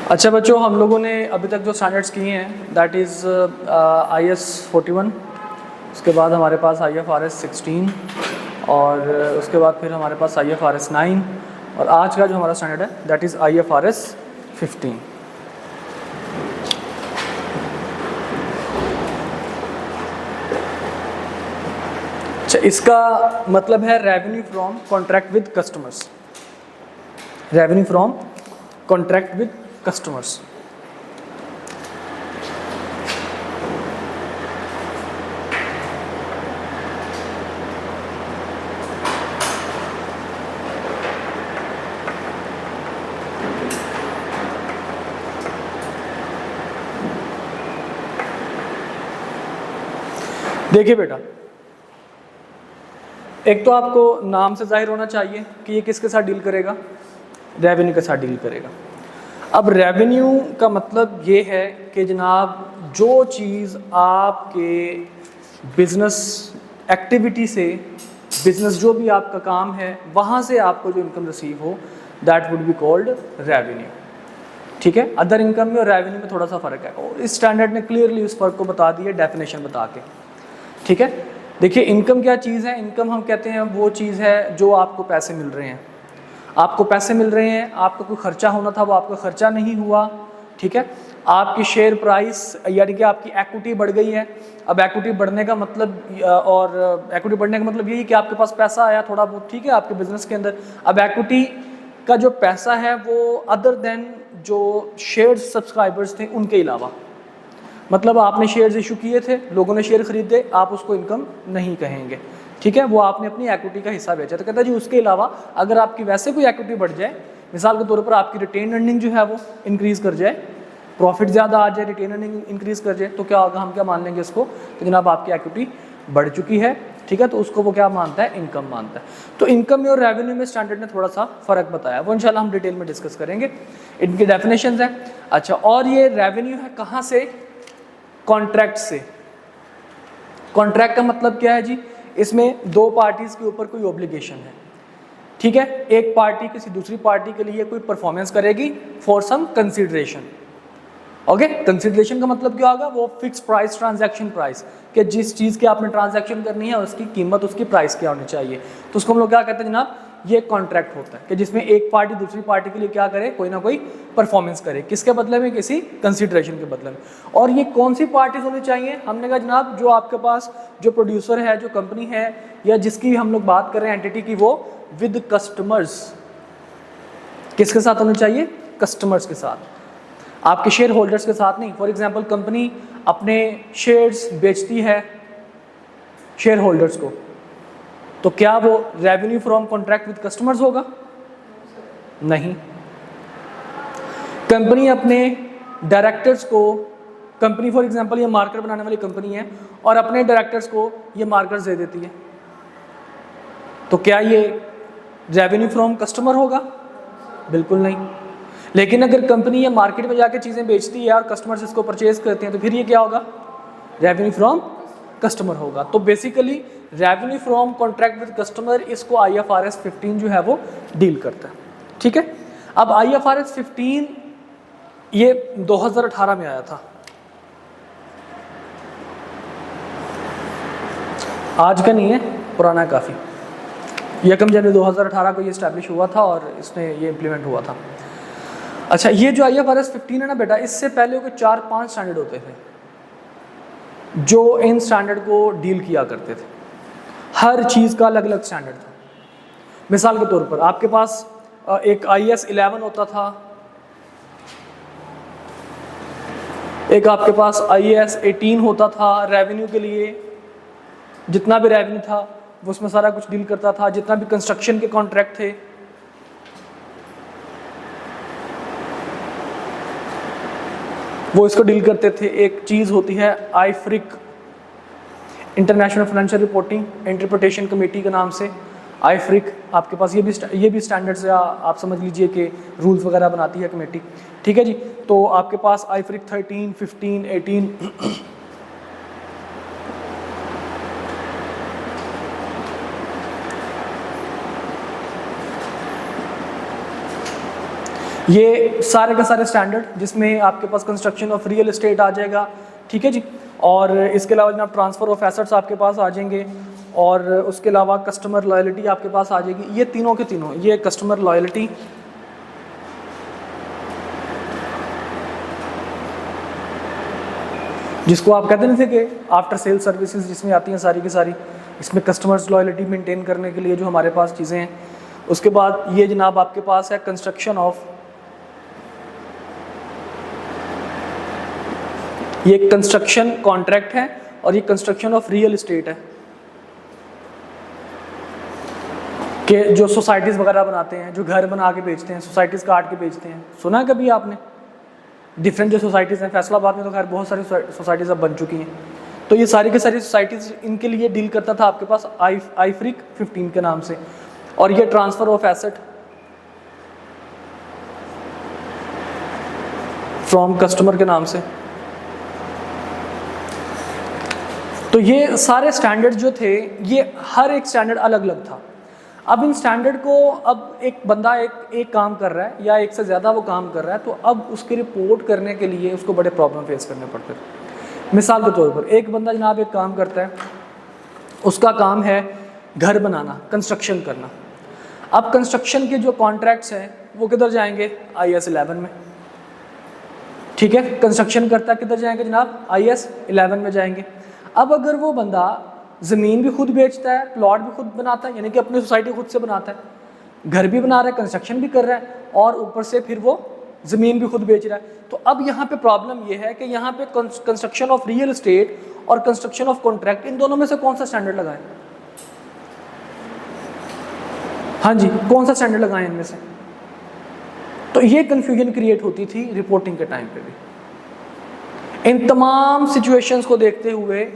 अच्छा बच्चों, हम लोगों ने अभी तक जो स्टैंडर्ड्स किए हैं दैट इज़ IS 41, उसके बाद हमारे पास IFRS 16 और उसके बाद फिर हमारे पास IFRS 9 और आज का जो हमारा स्टैंडर्ड है दैट इज़ IFRS 15। अच्छा, इसका मतलब है revenue from contract with customers. Revenue from contract with customers. देखिए बेटा, एक तो आपको नाम से जाहिर होना चाहिए कि ये किसके साथ डील करेगा, रेवेन्यू के साथ डील करेगा। अब रेवेन्यू का मतलब ये है कि जनाब जो चीज़ आपके बिजनेस एक्टिविटी से, बिजनेस जो भी आपका काम है वहाँ से आपको जो इनकम रिसीव हो that would be called revenue. ठीक है, अदर इनकम में और रेवेन्यू में थोड़ा सा फ़र्क है और इस स्टैंडर्ड ने क्लियरली उस फ़र्क को बता दिया डेफिनेशन बता के। ठीक है, देखिए इनकम क्या चीज़ है। इनकम हम कहते हैं वो चीज़ है जो आपको पैसे मिल रहे हैं। आपको पैसे मिल रहे हैं, आपका कोई खर्चा होना था वो आपका खर्चा नहीं हुआ। ठीक है, आपकी शेयर प्राइस यानी कि आपकी इक्विटी बढ़ गई है। अब इक्विटी बढ़ने का मतलब इक्विटी बढ़ने का मतलब यही कि आपके पास पैसा आया थोड़ा बहुत, ठीक है, आपके बिजनेस के अंदर। अब इक्विटी का जो पैसा है वो अदर देन जो शेयर सब्सक्राइबर्स थे उनके अलावा, मतलब आपने शेयर्स इशू किए थे, लोगों ने शेयर खरीदे, आप उसको इनकम नहीं कहेंगे। ठीक है, वो आपने अपनी इक्विटी का हिस्सा बेचा। तो कहता है जी उसके अलावा अगर आपकी वैसे कोई इक्विटी बढ़ जाए, मिसाल के तौर पर आपकी रिटेन अर्निंग जो है वो इंक्रीज़ कर जाए, प्रॉफिट ज़्यादा आ जाए, रिटेन अर्निंग इंक्रीज़ कर जाए, तो क्या होगा, हम क्या मान लेंगे इसको, तो जनाब आपकी इक्विटी बढ़ चुकी है। ठीक है, तो उसको वो क्या मानता है, इनकम मानता है। तो इनकम में और रेवेन्यू में स्टैंडर्ड ने थोड़ा सा फ़र्क बताया, वो इंशाल्लाह हम डिटेल में डिस्कस करेंगे, इनकी डेफिनेशंस हैं। अच्छा, और ये रेवेन्यू है कहाँ से, कॉन्ट्रैक्ट से। कॉन्ट्रैक्ट का मतलब क्या है जी, इसमें दो पार्टीज के ऊपर कोई ऑब्लिगेशन है। ठीक है, एक पार्टी किसी दूसरी पार्टी के लिए कोई परफॉर्मेंस करेगी for some consideration. Okay, consideration का मतलब क्या होगा, वो फिक्स प्राइस, ट्रांजैक्शन प्राइस, कि जिस चीज़ की आपने ट्रांजैक्शन करनी है उसकी कीमत, उसकी प्राइस क्या होनी चाहिए। तो उसको हम लोग क्या कहते हैं जनाब, ये कॉन्ट्रैक्ट होता है कि जिसमें एक पार्टी दूसरी पार्टी के लिए क्या करे, कोई ना कोई परफॉर्मेंस करे, किसके बदले में, किसी कंसिडरेशन के बदले में। और ये कौन सी पार्टीज होनी चाहिए, हमने कहा जनाब जो आपके पास जो प्रोड्यूसर है, जो कंपनी है या जिसकी हम लोग बात कर रहे हैं एंटिटी की, वो विद कस्टमर्स, किसके साथ होनी चाहिए, कस्टमर्स के साथ, आपके शेयर होल्डर्स के साथ नहीं। फॉर एग्जांपल कंपनी अपने शेयर्स बेचती है शेयर होल्डर्स को, तो क्या वो revenue from contract with customers होगा, नहीं। कंपनी अपने डायरेक्टर्स को, कंपनी फॉर एग्जांपल ये मार्कर बनाने वाली कंपनी है और अपने डायरेक्टर्स को ये मार्कर्स दे देती है, तो क्या ये रेवेन्यू फ्रॉम कस्टमर होगा, बिल्कुल नहीं। लेकिन अगर कंपनी ये मार्केट में जाके चीज़ें बेचती है और कस्टमर्स इसको परचेज करते हैं, तो फिर ये क्या होगा, रेवेन्यू फ्रॉम कस्टमर होगा। तो basically revenue from contract with customer, इसको IFRS 15 जो है वो डील करता है। ठीक है, अब IFRS 15 ये 2018 में आया था, आज का नहीं है, पुराना काफ़ी। 1 जनवरी 2018 को ये इस्टेब्लिश हुआ था और इसमें ये इम्प्लीमेंट हुआ था। अच्छा, ये जो IFRS 15 है ना बेटा, इससे पहले कोई 4-5 स्टैंडर्ड होते थे जो इन स्टैंडर्ड को डील किया करते थे। हर चीज़ का अलग अलग स्टैंडर्ड था। मिसाल के तौर पर आपके पास एक IAS 11 होता था, एक आपके पास IAS 18 होता था रेवेन्यू के लिए, जितना भी रेवेन्यू था वो उसमें सारा कुछ डील करता था, जितना भी कंस्ट्रक्शन के कॉन्ट्रैक्ट थे। वो इसको डील करते थे। एक चीज़ होती है IFRIC, international financial reporting interpretation committee के नाम से IFRIC, आपके पास ये भी स्टैंडर्ड्स या आप समझ लीजिए कि रूल्स वगैरह बनाती है कमेटी। ठीक है जी, तो आपके पास IFRIC 13, 15, 18 ये सारे के सारे स्टैंडर्ड जिसमें आपके पास कंस्ट्रक्शन ऑफ रियल एस्टेट आ जाएगा, ठीक है जी। और इसके अलावा जनाब ट्रांसफ़र ऑफ एसेट्स आपके पास आ जाएंगे, और उसके अलावा कस्टमर लॉयल्टी आपके पास आ जाएगी। ये तीनों के तीनों, ये कस्टमर लॉयल्टी, जिसको आप कहते नहीं थे कि आफ्टर सेल सर्विसेज जिसमें आती हैं सारी की सारी, इसमें कस्टमर्स लॉयल्टी मेंटेन करने के लिए जो हमारे पास चीज़ें हैं। उसके बाद ये जनाब आपके पास है कंस्ट्रक्शन ऑफ, ये कंस्ट्रक्शन कॉन्ट्रैक्ट है और ये कंस्ट्रक्शन ऑफ रियल एस्टेट है, कि जो सोसाइटीज़ वगैरह बनाते हैं, जो घर बना के बेचते हैं, सोसाइटीज़ काट के बेचते हैं, सुना है कभी आपने? डिफरेंट जो सोसाइटीज़ हैं, फैसलाबाद में तो खैर बहुत सारी सोसाइटीज़ अब बन चुकी हैं। तो ये सारी की सारी सोसाइटीज़, इनके लिए डील करता था आपके पास आईफ्रिक 15 के नाम से। और ये transfer of asset from customer के नाम से। तो ये सारे स्टैंडर्ड जो थे, ये हर एक स्टैंडर्ड अलग अलग था। अब इन स्टैंडर्ड को, अब एक बंदा एक काम कर रहा है या एक से ज़्यादा वो काम कर रहा है, तो अब उसकी रिपोर्ट करने के लिए उसको बड़े प्रॉब्लम फेस करने पड़ते हैं। मिसाल के तौर पर एक बंदा जनाब एक काम करता है, उसका काम है घर बनाना, कंस्ट्रक्शन करना। अब कंस्ट्रक्शन के जो कॉन्ट्रैक्ट्स हैं वो किधर जाएंगे? IAS 11 में, ठीक है। कंस्ट्रक्शन करता है, किधर जाएंगे जनाब? IAS 11 में जाएंगे। अब अगर वो बंदा ज़मीन भी खुद बेचता है, प्लॉट भी खुद बनाता है, यानी कि अपनी सोसाइटी खुद से बनाता है, घर भी बना रहा है, कंस्ट्रक्शन भी कर रहा है, और ऊपर से फिर वो ज़मीन भी खुद बेच रहा है, तो अब यहाँ पे प्रॉब्लम ये है कि यहाँ पे कंस्ट्रक्शन ऑफ रियल एस्टेट और कंस्ट्रक्शन ऑफ कॉन्ट्रैक्ट, इन दोनों में से कौन सा स्टैंडर्ड लगाएं? हाँ जी, कौन सा स्टैंडर्ड लगाएं इनमें से? तो ये कन्फ्यूजन क्रिएट होती थी रिपोर्टिंग के टाइम पे भी। इन तमाम सिचुएशंस को देखते हुए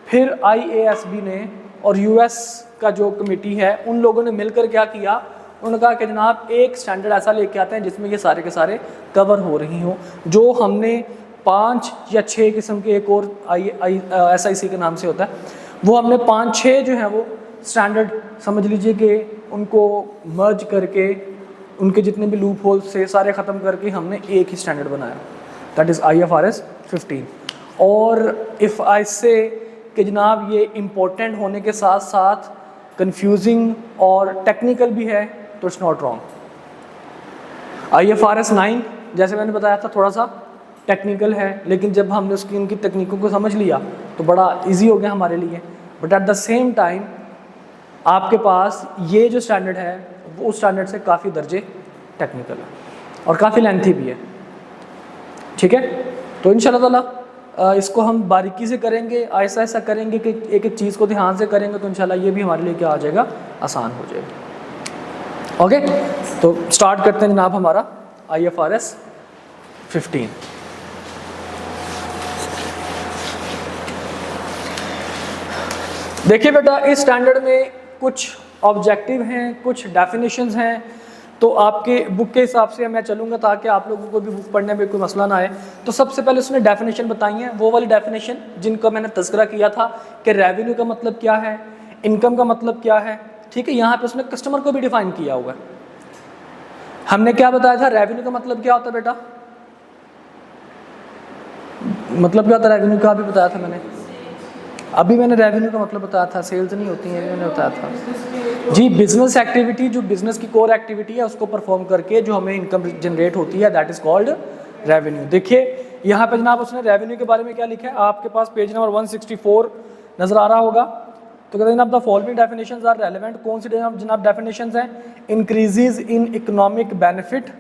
फिर IASB ने और US का जो कमेटी है, उन लोगों ने मिलकर क्या किया, उन्होंने कहा कि जनाब एक स्टैंडर्ड ऐसा लेके आते हैं जिसमें ये सारे के सारे कवर हो रही हों। जो हमने 5 या 6 किस्म के, एक और SIC के नाम से होता है, वो हमने 5-6 जो हैं वो स्टैंडर्ड समझ लीजिए कि उनको मर्ज करके, उनके जितने भी लूप होल्स थे सारे ख़त्म करके हमने एक ही स्टैंडर्ड बनाया, दैट इज़ IFRS 15। और इफ़ आई से कि जनाब ये इम्पोर्टेंट होने के साथ साथ कंफ्यूजिंग और टेक्निकल भी है, तो इट्स नॉट रॉन्ग। IFRS 9 जैसे मैंने बताया था थोड़ा सा टेक्निकल है, लेकिन जब हमने उसकी उनकी तकनीकों को समझ लिया तो बड़ा इजी हो गया हमारे लिए। But at the same time आपके पास ये जो स्टैंडर्ड है वो उस स्टैंडर्ड से काफ़ी दर्जे टेक्निकल है और काफ़ी लेंथी भी है, ठीक है। तो इंशाल्लाह ताला इसको हम बारीकी से करेंगे, ऐसा ऐसा करेंगे कि एक एक चीज़ को ध्यान से करेंगे, तो इंशाल्लाह ये भी हमारे लिए क्या आ जाएगा, आसान हो जाएगा। ओके, तो स्टार्ट करते हैं जनाब हमारा IFRS 15। देखिए बेटा, इस स्टैंडर्ड में कुछ ऑब्जेक्टिव हैं, कुछ डेफिनेशंस हैं, तो आपके बुक के हिसाब से मैं चलूँगा ताकि आप लोगों को भी बुक पढ़ने में कोई मसला ना आए। तो सबसे पहले उसने डेफिनेशन बताई है, वो वाली डेफिनेशन जिनका मैंने तज़किरा किया था कि रेवेन्यू का मतलब क्या है, इनकम का मतलब क्या है, ठीक है। यहाँ पे उसने कस्टमर को भी डिफ़ाइन किया हुआ है। हमने क्या बताया था, रेवेन्यू का मतलब क्या होता है बेटा, मतलब क्या होता है रेवेन्यू का, अभी बताया था मैंने, अभी मैंने रेवेन्यू का मतलब बताया था, सेल्स नहीं होती है, मैंने बताया था जी। बिजनेस एक्टिविटी, जो बिजनेस की कोर एक्टिविटी है उसको परफॉर्म करके जो हमें इनकम जनरेट होती है, दैट इज़ कॉल्ड रेवेन्यू। देखिए यहाँ पे जनाब उसने रेवेन्यू के बारे में क्या लिखा है, आपके पास पेज नंबर 164 नज़र आ रहा होगा। तो कहते हैं जनाब the following definitions are relevant. कौन सी जनाब डेफिनेशंस हैं, increases in economic benefit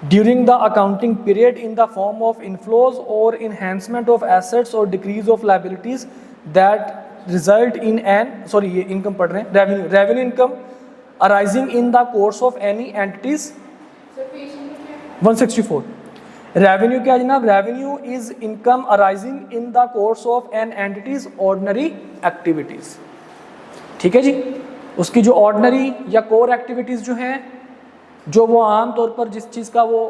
during the accounting period in the form of inflows or enhancement of assets or decrease of liabilities that result in an ये income पढ़ रहे हैं, revenue income arising in the course of any entities 164। revenue क्या है जनाब, revenue is income arising in the course of an entity's ordinary activities, ठीक है जी। उसकी जो ordinary या core activities जो हैं, जो वो आम तौर पर जिस चीज़ का वो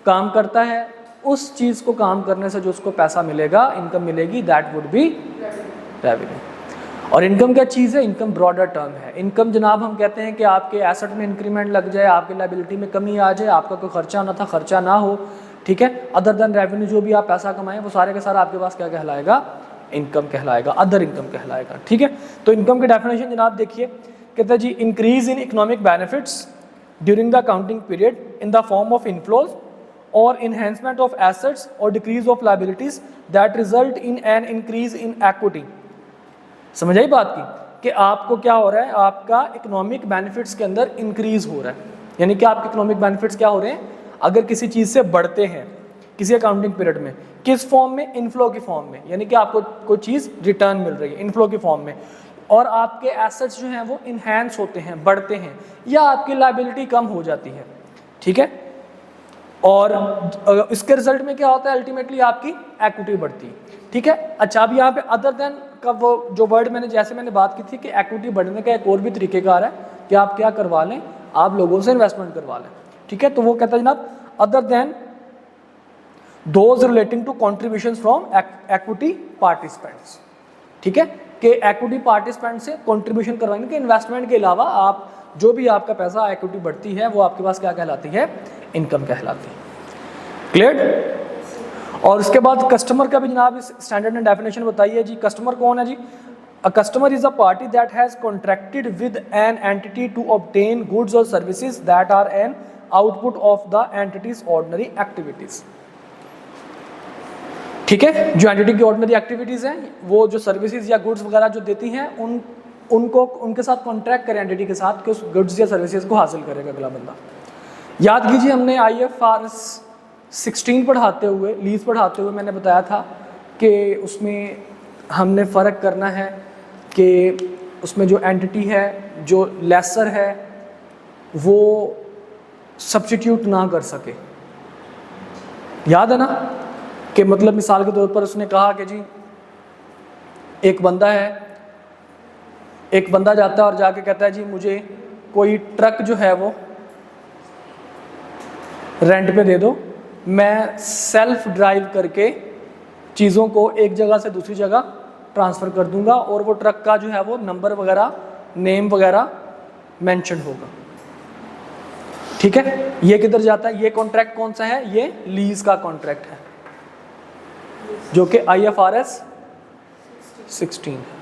काम करता है, उस चीज़ को काम करने से जो उसको पैसा मिलेगा, इनकम मिलेगी, दैट वुड बी रेवेन्यू। और इनकम क्या चीज़ है? इनकम ब्रॉडर टर्म है। इनकम जनाब हम कहते हैं कि आपके एसेट में इंक्रीमेंट लग जाए, आपकी लायबिलिटी में कमी आ जाए, आपका कोई खर्चा ना था खर्चा ना हो, ठीक है, अदर देन रेवेन्यू जो भी आप पैसा कमाएं वो सारे का सारा आपके पास क्या कहलाएगा? इनकम कहलाएगा, अदर इनकम कहलाएगा, ठीक है। तो इनकम की डेफिनेशन जनाब देखिए, कहते हैं जी increase in economic benefits during the accounting period in the form of inflows और इन्हेंसमेंट ऑफ एसेट्स और decrease of liabilities that result in an increase in equity. समझ आई बात की कि आपको क्या हो रहा है? आपका इकोनॉमिक बेनिफिट्स के अंदर इंक्रीज हो रहा है, यानी कि आपके इकोनॉमिक बेनिफिट्स क्या हो रहे हैं? अगर किसी चीज़ से बढ़ते हैं किसी अकाउंटिंग पीरियड में, किस फॉर्म में? इनफ्लो की फॉर्म में, यानी कि आपको कोई चीज़ रिटर्न मिल रही है इनफ्लो की फॉर्म में, और आपके एसेट्स जो हैं वो इन्हेंस होते हैं, बढ़ते हैं, या आपकी लायबिलिटी कम हो जाती है, ठीक है। और इसके रिजल्ट में क्या होता है? अल्टीमेटली आपकी इक्विटी बढ़ती है, ठीक है। अच्छा, अब यहाँ पे अदर देन का वो जो वर्ड मैंने बात की थी कि इक्विटी बढ़ने का एक और भी तरीकेकार है कि आप क्या करवा लें? आप लोगों से इन्वेस्टमेंट करवा लें, ठीक है। तो वो कहता है जनाब other than those relating to contribution from equity participants, ठीक है, कि इक्विटी पार्टिसिपेंट से कॉन्ट्रीब्यूशन करवाएंगे कि इन्वेस्टमेंट के अलावा आप जो भी आपका पैसा इक्विटी बढ़ती है वो आपके पास क्या कहलाती है? इनकम कहलाती है। क्लियर? और उसके बाद कस्टमर का भी जनाब इस स्टैंडर्ड ने डेफिनेशन बताइए जी। कस्टमर कौन है जी? A customer is a party that has contracted with an entity to obtain goods और services that are an output of the entity's ordinary activities, ठीक है। जो एंटिटी की ऑर्डिनरी एक्टिविटीज हैं वो जो सर्विसेज या गुड्स वगैरह जो देती हैं उनको उनके साथ कॉन्ट्रैक्ट करें एंटिटी के साथ कि उस गुड्स या सर्विसेज को हासिल करेगा अगला बंदा। याद कीजिए हमने IFRS 16 पढ़ाते हुए, लीज पढ़ाते हुए मैंने बताया था कि उसमें हमने फ़र्क करना है कि उसमें जो एंटिटी है जो लेसर है वो सब्स्टिट्यूट ना कर सके। याद है ना कि मतलब मिसाल के तौर पर उसने कहा कि जी एक बंदा जाता है और जाके कहता है जी मुझे कोई ट्रक जो है वो रेंट पे दे दो, मैं सेल्फ ड्राइव करके चीज़ों को एक जगह से दूसरी जगह ट्रांसफ़र कर दूंगा और वो ट्रक का जो है वो नंबर वगैरह नेम वगैरह मेंशन होगा, ठीक है। ये किधर जाता है? ये कॉन्ट्रैक्ट कौन सा है? ये लीज का कॉन्ट्रैक्ट है जो कि IFRS 16 है,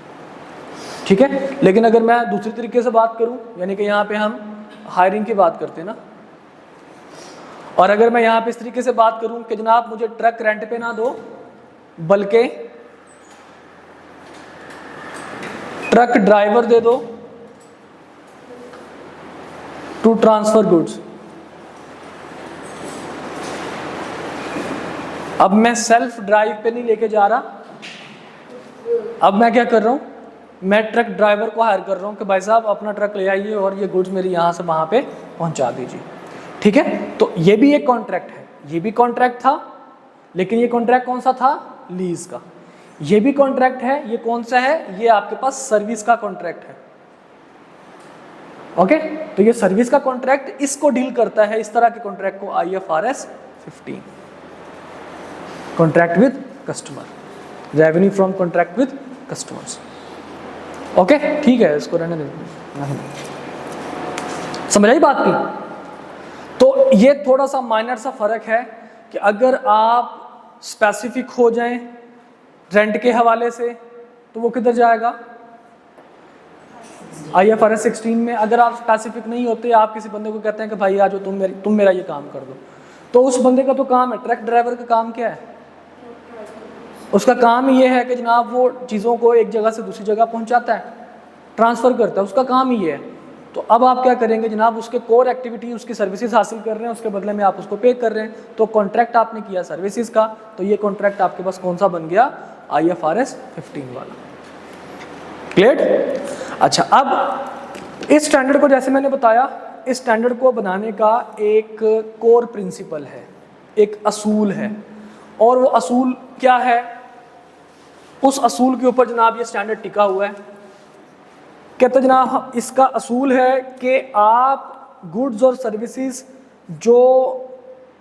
ठीक है। लेकिन अगर मैं दूसरी तरीके से बात करूं, यानी कि यहाँ पे हम हायरिंग की बात करते हैं ना, और अगर मैं यहाँ पे इस तरीके से बात करूं कि जनाब मुझे ट्रक रेंट पे ना दो बल्कि ट्रक ड्राइवर दे दो टू ट्रांसफर गुड्स। अब मैं सेल्फ ड्राइव पे नहीं लेके जा रहा, अब मैं क्या कर रहा हूं? मैं ट्रक ड्राइवर को हायर कर रहा हूं कि भाई साहब अपना ट्रक ले आइए और ये गुड्स मेरी यहां से वहां पे पहुंचा दीजिए, ठीक है। तो ये भी एक कॉन्ट्रैक्ट है, ये भी कॉन्ट्रैक्ट था, लेकिन ये कॉन्ट्रैक्ट कौन सा था? लीज का। ये भी कॉन्ट्रैक्ट है, ये कौन सा है? ये आपके पास सर्विस का कॉन्ट्रैक्ट है, ओके। तो ये सर्विस का कॉन्ट्रैक्ट इसको डील करता है, इस तरह के कॉन्ट्रैक्ट को IFRS 15, contract with customer, revenue from contract with customers, okay, ठीक है। इसको रहने दें, समझ आई बात की? तो ये थोड़ा सा माइनर सा फर्क है कि अगर आप स्पेसिफिक हो जाएं रेंट के हवाले से तो वो किधर जाएगा? IFRS 16 में। अगर आप स्पेसिफिक नहीं होते, आप किसी बंदे को कहते हैं कि भाई आ जाओ तुम मेरा ये काम कर दो, तो उस बंदे का तो काम है, ट्रक ड्राइवर का काम क्या है? उसका काम ये है कि जनाब वो चीज़ों को एक जगह से दूसरी जगह पहुंचाता है, ट्रांसफ़र करता है, उसका काम ही है। तो अब आप क्या करेंगे जनाब? उसके कोर एक्टिविटी, उसकी सर्विसेज हासिल कर रहे हैं, उसके बदले में आप उसको पे कर रहे हैं, तो कॉन्ट्रैक्ट आपने किया सर्विसेज का, तो ये कॉन्ट्रैक्ट आपके पास कौन सा बन गया? IFRS 15 वाला। क्लियर? अच्छा, अब इस स्टैंडर्ड को जैसे मैंने बताया, इस स्टैंडर्ड को बनाने का एक कोर प्रिंसिपल है, एक असूल है, और वो असूल क्या है? उस असूल के ऊपर जनाब ये स्टैंडर्ड टिका हुआ है। कहते जनाब इसका असूल है कि आप गुड्स और सर्विसेज जो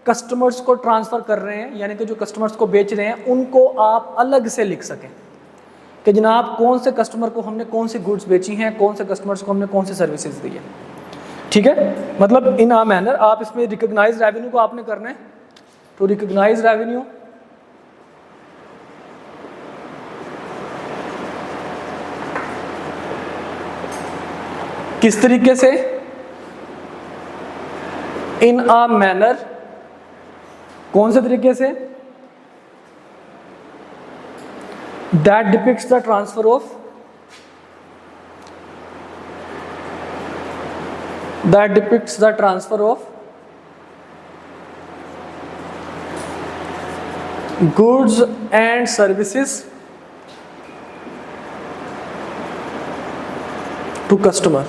कस्टमर्स को ट्रांसफ़र कर रहे हैं, यानी कि जो कस्टमर्स को बेच रहे हैं, उनको आप अलग से लिख सकें। कि जनाब कौन से कस्टमर को हमने कौन सी गुड्स बेची हैं, कौन से कस्टमर्स को हमने कौन सी सर्विसेज दी है। ठीक है, मतलब इन आ मैनर आप इसमें रिकॉग्नाइज रेवेन्यू को आपने करना है। तो रिकॉग्नाइज रेवेन्यू किस तरीके से, इन अ मैनर, कौन से तरीके से, that depicts the transfer of, that depicts the transfer of goods and services to customer।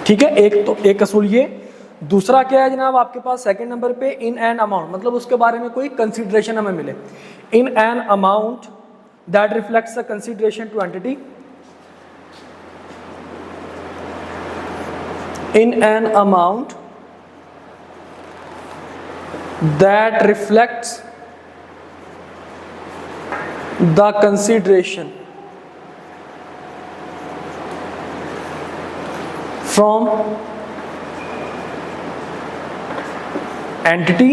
ठीक है, एक असूल ये। दूसरा क्या है जनाब आपके पास सेकंड नंबर पे, इन एन अमाउंट, मतलब उसके बारे में कोई कंसीडरेशन हमें मिले। In an amount that reflects the consideration to entity, in an amount that reflects the consideration from entity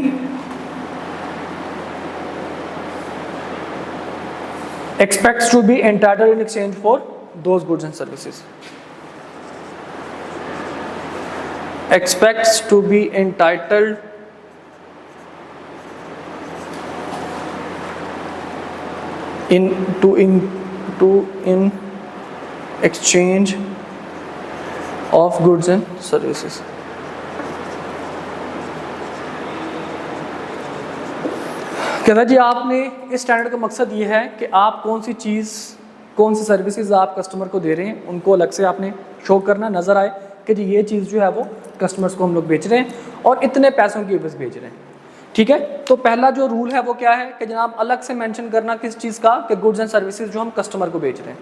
expects to be entitled in exchange for those goods and services, expects to be entitled in exchange of goods and services। कहता जी आपने इस standard का मकसद ये है कि आप कौन सी चीज़, कौन सी सर्विसेज आप कस्टमर को दे रहे हैं, उनको अलग से आपने शो करना, नज़र आए कि जी ये चीज़ जो है वो कस्टमर्स को हम लोग बेच रहे हैं और इतने पैसों की बस बेच रहे हैं। ठीक है, तो पहला जो रूल है वो क्या है कि जनाब अलग से मेंशन करना किस चीज़ का, कि गुड्स एंड सर्विसेज जो हम कस्टमर को बेच रहे हैं।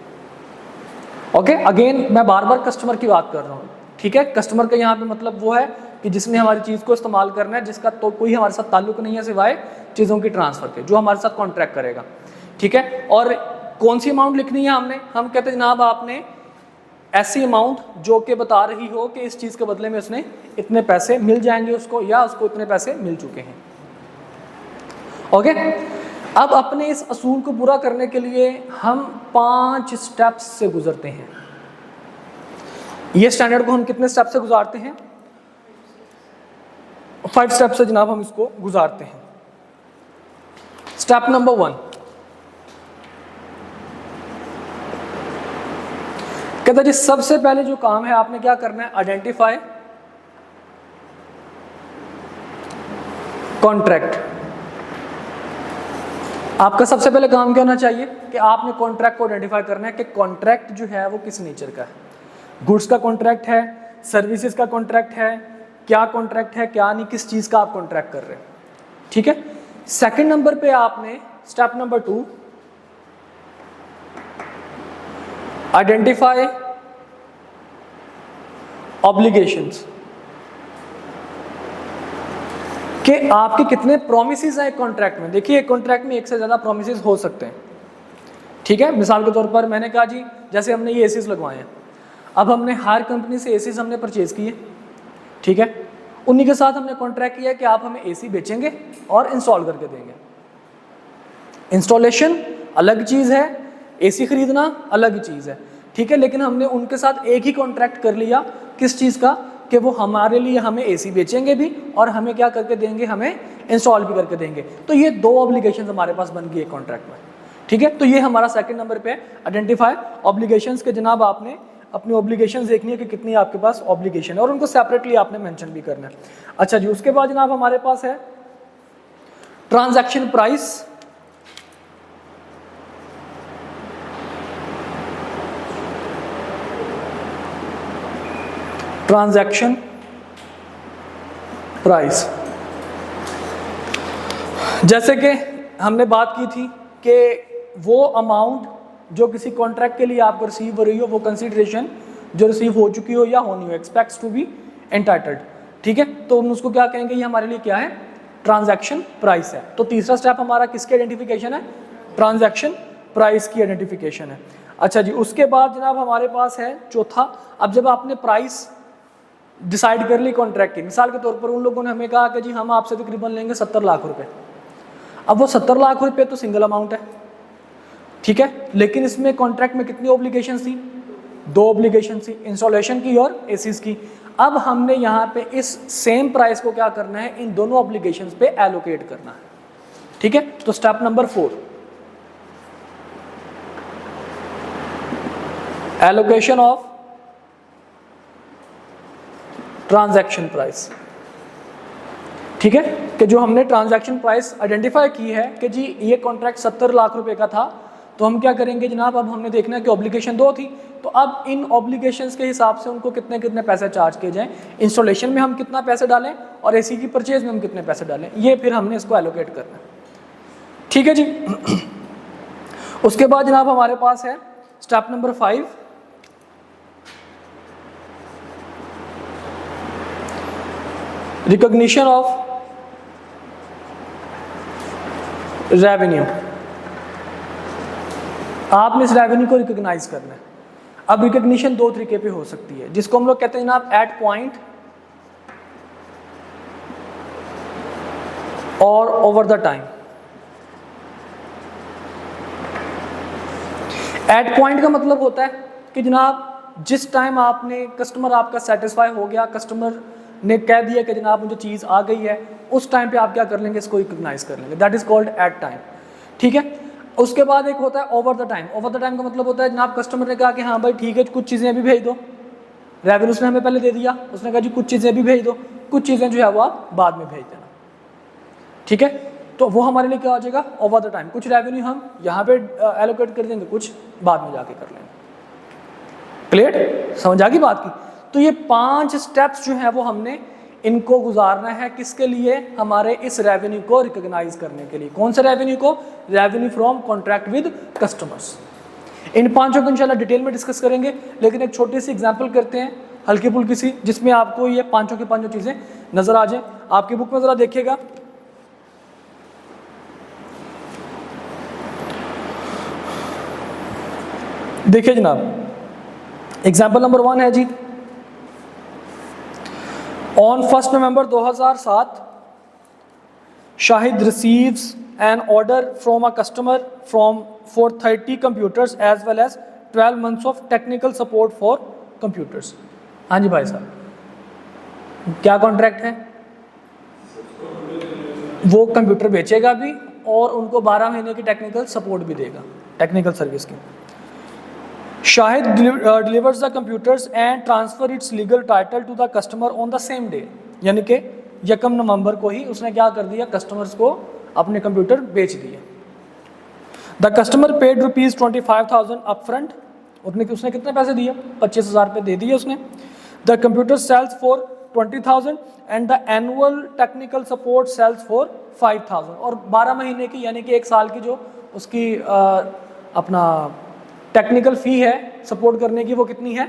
ओके, अगेन मैं बार बार कस्टमर की बात कर रहा हूँ। ठीक है, कस्टमर का यहाँ पे मतलब वो है कि जिसने हमारी चीज़ को इस्तेमाल करना है, जिसका तो कोई हमारे साथ ताल्लुक नहीं है सिवाय चीज़ों की ट्रांसफ़र के, जो हमारे साथ कॉन्ट्रैक्ट करेगा। ठीक है, और कौन सी अमाउंट लिखनी है हमने, हम कहते हैं जनाब आपने ऐसी अमाउंट जो कि बता रही हो कि इस चीज़ के बदले में उसने इतने पैसे मिल जाएंगे उसको, या उसको इतने पैसे मिल चुके हैं। ओके, अब अपने इस असूल को पूरा करने के लिए हम 5 स्टेप्स से गुजरते हैं। ये स्टैंडर्ड को हम कितने स्टेप से गुजारते हैं? 5 स्टेप से जनाब हम इसको गुजारते हैं। स्टेप नंबर 1 कहता जी सबसे पहले जो काम है आपने क्या करना है, आइडेंटिफाई कॉन्ट्रैक्ट। आपका सबसे पहले काम क्या होना चाहिए कि आपने कॉन्ट्रैक्ट को आइडेंटिफाई करना है कि कॉन्ट्रैक्ट जो है वो किस नेचर का है। गुड्स का कॉन्ट्रैक्ट है, सर्विसेज का कॉन्ट्रैक्ट है, क्या कॉन्ट्रैक्ट है क्या नहीं, किस चीज़ का आप कॉन्ट्रैक्ट कर रहे हैं। ठीक है, सेकंड नंबर पे आपने स्टेप नंबर 2 आइडेंटिफाई ऑब्लिगेशंस, कि आपके कितने प्रोमिसेस हैं एक कॉन्ट्रैक्ट में। देखिए एक कॉन्ट्रैक्ट में एक से ज़्यादा प्रोमिसेस हो सकते हैं। ठीक है, मिसाल के तौर पर मैंने कहा जी जैसे हमने ये एसीज लगवाए हैं, अब हमने हर कंपनी से एसीज हमने परचेज किए। ठीक है, उन्हीं के साथ हमने कॉन्ट्रैक्ट किया कि आप हमें एसी बेचेंगे और इंस्टॉल करके देंगे। इंस्टॉलेशन अलग चीज़ है, एसी खरीदना अलग चीज़ है। ठीक है, लेकिन हमने उनके साथ एक ही कॉन्ट्रैक्ट कर लिया, किस चीज़ का, कि वो हमारे लिए हमें एसी बेचेंगे भी और हमें क्या करके देंगे, हमें इंस्टॉल भी करके देंगे। तो ये 2 ऑब्लिगेशंस हमारे पास बन गई एक कॉन्ट्रैक्ट में। ठीक है, तो ये हमारा सेकंड नंबर पे आइडेंटिफाई ऑब्लिगेशंस के जनाब आपने अपनी ऑब्लिगेशंस देखनी है कि कितनी आपके पास ऑब्लिगेशन है और उनको सेपरेटली आपने मेंशन भी करना है। अच्छा जी, उसके बाद जनाब हमारे पास है ट्रांजैक्शन प्राइस। ट्रांजैक्शन प्राइस, जैसे कि हमने बात की थी कि वो अमाउंट जो किसी कॉन्ट्रैक्ट के लिए आपको रिसीव हो रही हो, वो कंसीडरेशन जो रिसीव हो चुकी हो या होनी हो, एक्सपेक्ट्स टू बी एंटाइटल्ड। ठीक है, तो हम उसको क्या कहेंगे, ये हमारे लिए क्या है, ट्रांजैक्शन प्राइस है। तो तीसरा स्टेप हमारा किसकी आइडेंटिफिकेशन है, ट्रांजैक्शन प्राइस की आइडेंटिफिकेशन है। अच्छा जी, उसके बाद जनाब हमारे पास है चौथा, अब जब आपने प्राइस डिसाइड कर ली कॉन्ट्रैक्ट की, मिसाल के तौर पर उन लोगों ने हमें कहा कि जी हम आपसे तकरीबन लेंगे 70 लाख रुपए। अब वो 70 लाख रुपए तो सिंगल अमाउंट है, ठीक है, लेकिन इसमें कॉन्ट्रैक्ट में कितनी ऑब्लिगेशन थी? 2 ऑब्लिगेशन थी, इंस्टॉलेशन की और एसीज की। अब हमने यहाँ पे इस सेम प्राइस को क्या करना है, इन दोनों ऑब्लिगेशन पे एलोकेट करना है, ठीक है। तो step number 4, allocation of transaction price, ठीक है, कि जो हमने ट्रांजैक्शन प्राइस आइडेंटिफाई की है कि जी ये कॉन्ट्रैक्ट 70 लाख रुपए का था, तो हम क्या करेंगे जनाब, अब हमने देखना है कि ऑब्लिगेशन 2 थी, तो अब इन ऑब्लिगेशंस के हिसाब से उनको कितने कितने पैसे चार्ज किए जाएं, इंस्टॉलेशन में हम कितना पैसे डालें और एसी की परचेज में हम कितने पैसे डालें, ये फिर हमने इसको एलोकेट करना है, ठीक है जी। उसके बाद जनाब हमारे पास है step number 5, recognition of revenue. आपने इस रेवेन्यू को रिकॉग्नाइज करना है। अब रिकॉग्निशन 2 तरीके पे हो सकती है, जिसको हम लोग कहते हैं जनाब एट पॉइंट और over the time. At point का मतलब होता है कि जनाब जिस टाइम आपने, कस्टमर आपका सेटिस्फाई हो गया, कस्टमर ने कह दिया कि जनाब मुझे चीज़ आ गई है, उस टाइम पे आप क्या कर लेंगे, इसको रिकॉग्नाइज कर लेंगे, that is called at time, ठीक है। उसके बाद एक होता है over the time. Over the time का मतलब होता है जनाब कस्टमर ने कहा कि हाँ भाई ठीक है, कुछ चीज़ें अभी भेज दो, रेवेन्यू उसने हमें पहले दे दिया, उसने कहा जी कुछ चीज़ें अभी भेज दो, कुछ चीज़ें जो है वो आप बाद में भेज देना, ठीक है। तो वो हमारे लिए क्या हो जाएगा, ओवर द टाइम। कुछ रेवेन्यू हम यहाँ पे एलोकेट कर देंगे, कुछ बाद में जाके कर लेंगे। क्लियर, समझ आ गई बात की। तो ये 5 स्टेप्स जो हैं वो हमने इनको गुजारना है, किसके लिए, हमारे इस रेवेन्यू को रिकॉग्नाइज करने के लिए। कौन से रेवेन्यू को, revenue from contract with customers. इन 5 को इंशाल्लाह डिटेल में डिस्कस करेंगे, लेकिन एक छोटी सी एग्जांपल करते हैं, हल्की फुल्की सी, जिसमें आपको ये 5 की 5 चीज़ें नजर आ जाए। आपकी बुक में ज़रा देखिएगा, देखिए जनाब, एग्जाम्पल नंबर 1 है जी, on 1 November 2007 Shahid receives an order from a customer for 30 computers as well as 12 months of technical support for computers. हाँ जी भाई साहब, क्या कॉन्ट्रैक्ट है, वो कंप्यूटर बेचेगा भी और उनको 12 महीने की टेक्निकल सपोर्ट भी देगा, टेक्निकल सर्विस की। Shahid delivers the computers and transfer its legal title to the customer on the same day, यानी कि 1 नवंबर को ही उसने क्या कर दिया, कस्टमर्स को अपने कंप्यूटर बेच दिए। द कस्टमर पेड ₹25,000 अपफ्रंट, उसने कितने पैसे दिए, 25,000 रुपये दे दिए उसने। The computer sells for 20,000 and the annual technical support sells for 5,000, और 12 महीने की यानी कि 1 साल की जो उसकी अपना टेक्निकल फ़ी है सपोर्ट करने की, वो कितनी है,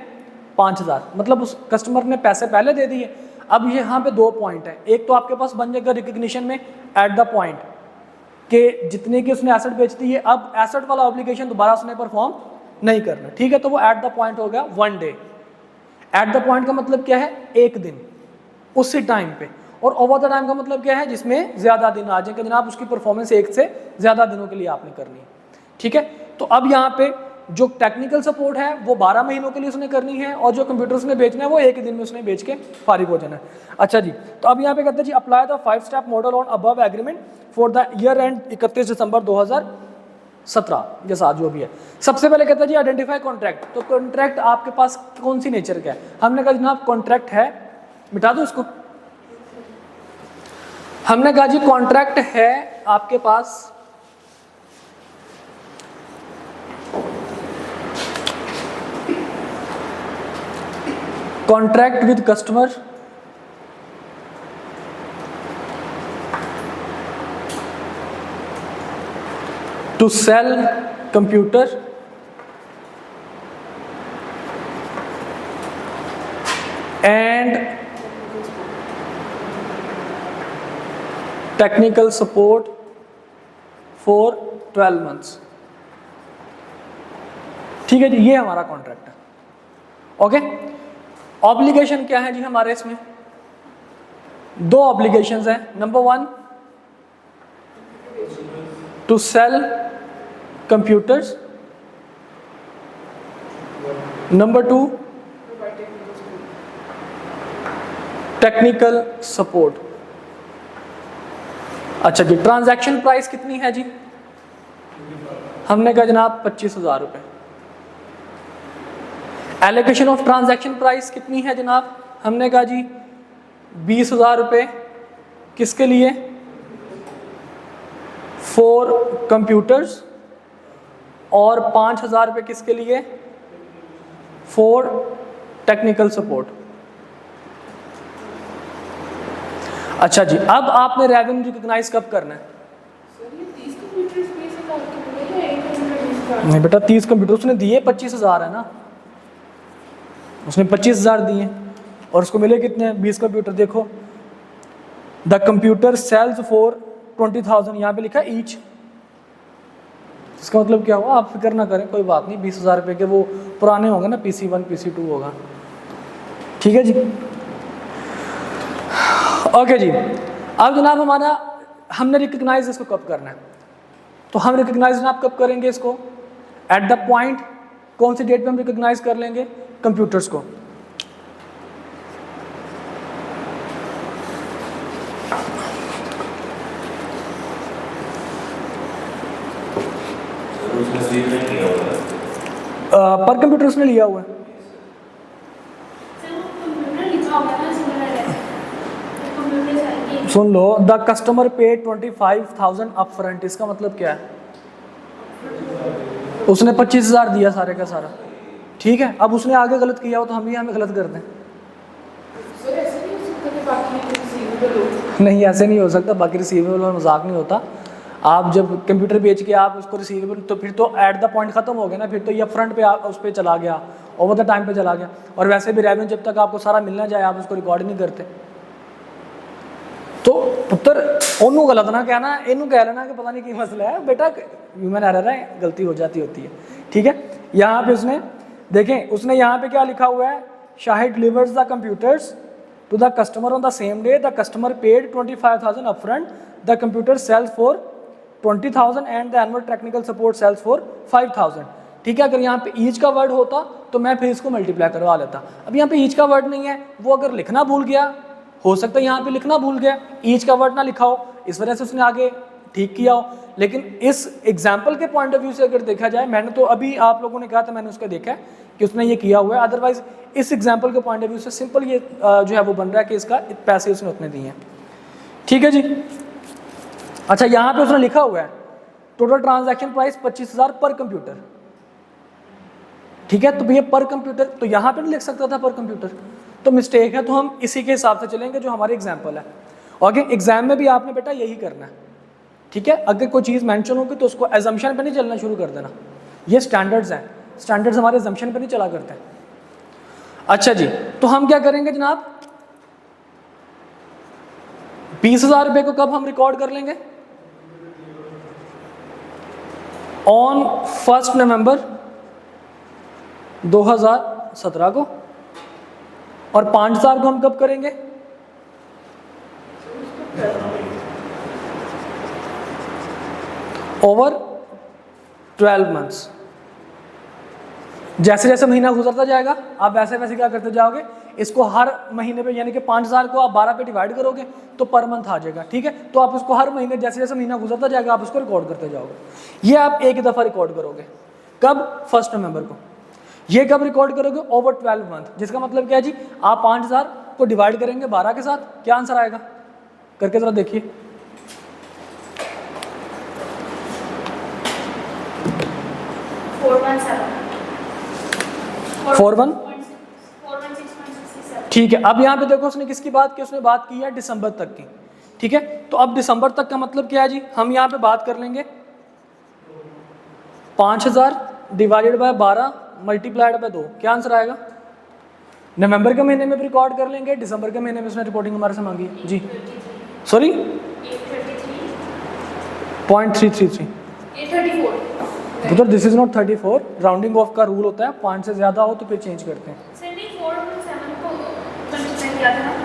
5,000। मतलब उस कस्टमर ने पैसे पहले दे दिए। अब यहाँ पे 2 पॉइंट है, एक तो आपके पास बन जाएगा रिकग्निशन में एट द पॉइंट कि जितने की उसने एसेट बेच दी है, अब एसेट वाला ऑब्लिगेशन दोबारा उसने परफॉर्म नहीं करना, ठीक है, तो वो एट द पॉइंट हो गया 1 डे। एट द पॉइंट का मतलब क्या है, 1 दिन उसी टाइम पे। और ओवर द टाइम का मतलब क्या है, जिसमें ज़्यादा दिन आ जाए कि जनाब उसकी परफॉर्मेंस 1 से ज़्यादा दिनों के लिए आपने करनी है, ठीक है। तो अब यहाँ पे जो टेक्निकल सपोर्ट है वो 12 महीनों के लिए उसने करनी है, और जो कंप्यूटर उसने बेचना है वो 1 दिन में उसने बेच के फारिग हो जाना है। अच्छा जी, तो अब यहाँ पे कहते हैं जी apply the 5 step model on above agreement for the year end 31 December 2017, जैसा जो भी है। सबसे पहले कहता है जी आइडेंटिफाई कॉन्ट्रैक्ट। तो कॉन्ट्रैक्ट आपके पास कौन सी नेचर का है, हमने कहा जनाब कॉन्ट्रैक्ट है, मिटा दो इसको, हमने कहा जी कॉन्ट्रैक्ट है आपके पास contract with customer to sell computer and technical support for 12 months. ठीक है जी, ये हमारा कॉन्ट्रैक्ट है। ओके, ऑब्लिगेशन क्या है जी हमारे इसमें? दो ऑब्लिगेशंस हैं। Number 1 to sell computers, number 2 technical support. अच्छा जी, ट्रांजैक्शन प्राइस कितनी है जी? हमने कहा जनाब 25,000 रुपये। एलोकेशन ऑफ ट्रांजैक्शन प्राइस कितनी है जनाब? हमने कहा जी 20,000 रुपये। किसके लिए? For computers. और 5,000 रुपये किसके लिए? For technical support. अच्छा जी, अब आपने रेवेन्यू रिकॉग्नाइज कब करना है? नहीं बेटा, 30 कंप्यूटर उसने दिए 25,000 है ना, उसने 25,000 दिए और उसको मिले कितने? 20 कंप्यूटर। देखो, द कंप्यूटर सेल्स फॉर 20,000, यहाँ पे लिखा है ईच। इसका मतलब क्या हुआ? आप फिक्र ना करें, कोई बात नहीं, 20,000 रुपये के वो पुराने होंगे ना, PC1 PC2 होगा। ठीक है जी, ओके जी। अब जनाब हमारा, हमने रिकग्नाइज इसको कब करना है? तो हम रिकग्नाइज जनाब कब करेंगे इसको? एट द पॉइंट, कौन सी डेट पे हम रिकग्नाइज कर लेंगे कंप्यूटर्स को? पर कंप्यूटर उसने लिया हुआ है। सुन लो, द कस्टमर पे 25,000 अपफ्रंट। इसका मतलब क्या है? उसने 25,000 दिया सारे का सारा। ठीक है, अब उसने आगे गलत किया हो तो हम ही हमें गलत कर दें? नहीं, ऐसे नहीं हो सकता। बाकी रिसीवेबल और मजाक नहीं होता। आप जब कंप्यूटर बेच के आप उसको रिसीवेबल, तो फिर तो एट द पॉइंट खत्म हो गया ना, फिर तो ये फ्रंट पे उस पर चला गया, ओवर द टाइम पे चला गया। और वैसे भी रेवेन्यू जब तक आपको सारा मिलना जाए आप उसको रिकॉर्ड नहीं करते। तो पुत्र ओनू गलत ना कहना, इनू कह लेना कि पता नहीं क्या मसला है। बेटा ह्यूमन एरर है, गलती हो जाती होती है। ठीक है, यहाँ पे उसने देखें, उसने यहाँ पे क्या लिखा हुआ है? Shahid delivers the computers to the customer on the same day, the customer paid 25,000 upfront, the computer sells for 20,000 and the annual technical support sells for 5,000। ठीक है, अगर यहाँ पे ईच का वर्ड होता तो मैं फिर इसको मल्टीप्लाई करवा लेता। अब यहाँ पे ईच का वर्ड नहीं है, वो अगर लिखना भूल गया, हो सकता है यहाँ पे लिखना भूल गया, ईच का वर्ड ना लिखा हो, इस वजह से उसने आगे ठीक किया हो। लेकिन इस एग्जाम्पल के पॉइंट ऑफ व्यू से अगर देखा जाए, मैंने तो अभी आप लोगों ने कहा था, मैंने उसका देखा है कि उसने ये किया हुआ है। अदरवाइज इस एग्जाम्पल के पॉइंट ऑफ व्यू से सिंपल ये जो है वो बन रहा है कि इसका पैसे उसने उतने दिए हैं। ठीक है जी। अच्छा, यहाँ पे उसने लिखा हुआ है टोटल ट्रांजैक्शन प्राइस 25,000 पर कंप्यूटर। ठीक है, तो ये पर कंप्यूटर, तो यहाँ पे नहीं लिख सकता था पर कंप्यूटर, तो मिस्टेक है। तो हम इसी के हिसाब से चलेंगे जो हमारे एग्जाम्पल है। ओके, एग्जाम में भी आपने बेटा यही करना है। ठीक है, अगर कोई चीज़ मेंशन होगी तो उसको एजम्पशन पे नहीं चलना शुरू कर देना। ये स्टैंडर्ड्स हैं, स्टैंडर्ड्स हमारे एजम्पशन पे नहीं चला करते हैं। अच्छा जी, तो हम क्या करेंगे जनाब? 20,000 रुपये को कब हम रिकॉर्ड कर लेंगे? ऑन 1 नवंबर 2017 को। और 5,000 को हम कब करेंगे? Over 12 months. जैसे जैसे महीना गुजरता जाएगा आप वैसे वैसे क्या करते जाओगे, इसको हर महीने पे, यानी कि 5,000 को आप 12 पे डिवाइड करोगे तो पर मंथ आ जाएगा। ठीक है, तो आप उसको हर महीने जैसे जैसे महीना गुजरता जाएगा आप उसको रिकॉर्ड करते जाओगे। ये आप एक ही दफ़ा रिकॉर्ड करोगे। कब? 1 नवंबर को। ये कब रिकॉर्ड करोगे? Over 12 month. जिसका मतलब क्या है जी, आप 5,000 को डिवाइड करेंगे 12 के साथ, क्या आंसर आएगा? करके जरा देखिए। 416.67। ठीक है, अब यहाँ पे देखो उसने किसकी बात की? उसने बात की है दिसंबर तक की। ठीक है, तो अब दिसंबर तक का मतलब क्या है जी? हम यहाँ पे बात कर लेंगे 5,000 डिवाइडेड बाय 12 मल्टीप्लाइड बाय 2, क्या आंसर आएगा? नवंबर के महीने में भी रिकॉर्ड कर लेंगे, दिसंबर के महीने में उसने रिपोर्टिंग हमारे से मांगी जी। सॉरी, 0.333 ये 34 तो this is not 34, rounding off का रूल होता है, 5 से ज़्यादा हो तो फिर चेंज करते हैं। सर नहीं 4 और 7 को 20% किया था ना